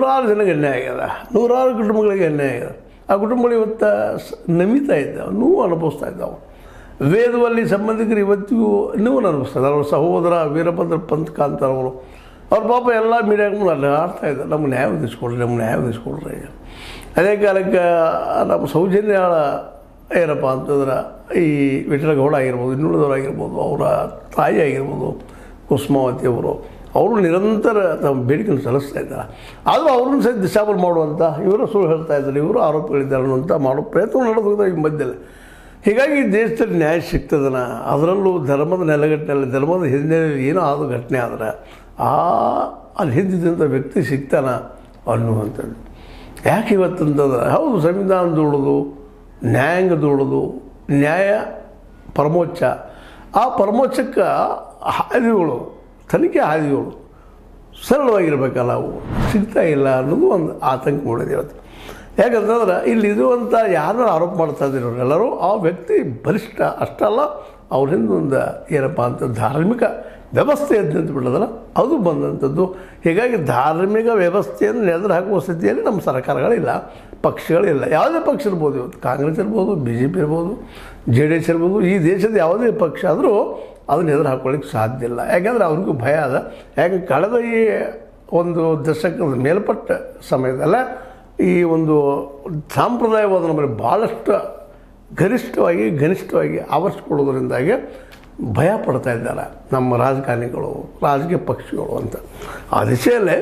ನೂರಾರು ಜನಕ್ಕೆ ಅನ್ಯಾಯ ಆಗ್ಯದ, ನೂರಾರು ಕುಟುಂಬಗಳಿಗೆ ಅನ್ಯಾಯ ಆಗ್ಯದ. ಆ ಕುಟುಂಬಗಳು ಇವತ್ತು ನಮಿತಾ ಇದ್ದಾವೆ, ನೋವು ಅನುಭವಿಸ್ತಾ ಇದ್ದಾವೆ. ವೇದವಲ್ಲಿ ಸಂಬಂಧಿಕರು ಇವತ್ತಿಗೂ ನೋವನ್ನು ಅನುಭವಿಸ್ತಾ ಇದ್ದಾರೆ. ಅವ್ರ ಸಹೋದರ ವೀರಭದ್ರ ಪಂತ್ ಕಾಂತರವರು ಅವ್ರ ಪಾಪ ಎಲ್ಲ ಮೀಡಿಯಾಗ ಅಲ್ಲಿ ಆಡ್ತಾ ಇದ್ದಾರೆ, ನಮ್ಗೆ ನ್ಯಾಯ ಒದಗಿಸ್ಕೊಡ್ರಿ, ನಮ್ಗೆ ನ್ಯಾಯ ಒದಗಿಸ್ಕೊಡ್ರಿ. ಅದೇ ಕಾಲಕ್ಕೆ ನಮ್ಮ ಸೌಜನ್ಯ ಏನಪ್ಪ ಅಂತಂದ್ರೆ ಈ ವಿಠಲಗೌಡ ಆಗಿರ್ಬೋದು, ಇನ್ನುಳಿದವರಾಗಿರ್ಬೋದು, ಅವರ ತಾಯಿ ಆಗಿರ್ಬೋದು ಕುಸುಮಾವತಿ ಅವರು ನಿರಂತರ ತಮ್ಮ ಬೇಡಿಕೆಯನ್ನು ಸಲ್ಲಿಸ್ತಾ ಇದ್ದಾರೆ. ಆದರೂ ಅವ್ರನ್ನ ಸಹ ಡಿಸಾಬಲ್ ಮಾಡುವಂಥ, ಇವರು ಸುಳ್ಳು ಹೇಳ್ತಾ ಇದ್ದಾರೆ, ಇವರು ಆರೋಪಗಳಿದ್ದಾರೆ ಅನ್ನುವಂಥ ಮಾಡೋ ಪ್ರಯತ್ನ ನಡೆದಿದೆ ಈ ಮಧ್ಯದಲ್ಲಿ. ಹೀಗಾಗಿ ದೇಶದಲ್ಲಿ ನ್ಯಾಯ ಸಿಗ್ತದನ, ಅದರಲ್ಲೂ ಧರ್ಮದ ನೆಲೆಗಟ್ಟಿನಲ್ಲಿ ಧರ್ಮದ ಹಿನ್ನೆಲೆಯಲ್ಲಿ ಏನೋ ಆದ ಘಟನೆ ಆದರೆ ಅಲ್ಲಿ ಹಿಂದಿದ್ದಂಥ ವ್ಯಕ್ತಿ ಸಿಗ್ತಾನ ಅನ್ನುವಂಥದ್ದು. ಯಾಕೆ ಇವತ್ತಂತಂದ್ರೆ ಹೌದು ಸಂವಿಧಾನದೊಳದು ನ್ಯಾಯಾಂಗದೊಳದು ನ್ಯಾಯ ಪರಮೋಚ್ಚ, ಆ ಪರಮೋಚ್ಚಕ್ಕೆ ಹಾದಿಗಳು, ತನಿಖೆ ಹಾದಿಗಳು ಸರಳವಾಗಿರ್ಬೇಕಲ್ಲ, ಅವು ಸಿಗ್ತಾ ಇಲ್ಲ ಅನ್ನೋದು ಒಂದು ಆತಂಕ ಮೂಡಿದೆ ಇವತ್ತು. ಯಾಕಂತಂದ್ರೆ ಇಲ್ಲಿ ಇರುವಂಥ ಯಾರನ್ನ ಆರೋಪ ಮಾಡ್ತಾ ಇದ್ದೀರೋ ಎಲ್ಲರೂ ಆ ವ್ಯಕ್ತಿ ಬಲಿಷ್ಠ ಅಷ್ಟಲ್ಲ, ಅವ್ರ ಹಿಂದೊಂದು ಏನಪ್ಪ ಅಂತ ಧಾರ್ಮಿಕ ವ್ಯವಸ್ಥೆ ಅಂತ ಬಿಡೋದಲ್ಲ ಅದು ಬಂದಂಥದ್ದು. ಹೀಗಾಗಿ ಧಾರ್ಮಿಕ ವ್ಯವಸ್ಥೆಯನ್ನು ನೆಲದ ಹಾಕುವ ಸ್ಥಿತಿಯಲ್ಲಿ ನಮ್ಮ ಸರ್ಕಾರಗಳಿಲ್ಲ, ಪಕ್ಷಗಳಿಲ್ಲ. ಯಾವುದೇ ಪಕ್ಷ ಇರ್ಬೋದು, ಇವತ್ತು ಕಾಂಗ್ರೆಸ್ ಇರ್ಬೋದು, BJP ಇರ್ಬೋದು, JDS ಇರ್ಬೋದು, ಈ ದೇಶದ ಯಾವುದೇ ಪಕ್ಷ ಆದರೂ ಅದನ್ನು ಎದುರು ಹಾಕ್ಕೊಳ್ಳಿಕ್ಕೆ ಸಾಧ್ಯ ಇಲ್ಲ. ಯಾಕೆಂದರೆ ಅವ್ರಿಗೂ ಭಯ ಅದ. ಯಾಕೆ ಕಳೆದ ಈ ಒಂದು ದಶಕದ ಮೇಲ್ಪಟ್ಟ ಸಮಯದಲ್ಲ ಈ ಒಂದು ಸಾಂಪ್ರದಾಯವಾದ ನಮ್ಮಲ್ಲಿ ಭಾಳಷ್ಟು ಗನಿಷ್ಠವಾಗಿ ಆವರಿಸ್ಕೊಳ್ಳೋದ್ರಿಂದಾಗಿ ಭಯ ಪಡ್ತಾ ಇದ್ದಾರೆ ನಮ್ಮ ರಾಜಕಾರಣಿಗಳು, ರಾಜಕೀಯ ಪಕ್ಷಗಳು ಅಂತ. ಆ ದಿಶೆಯಲ್ಲೇ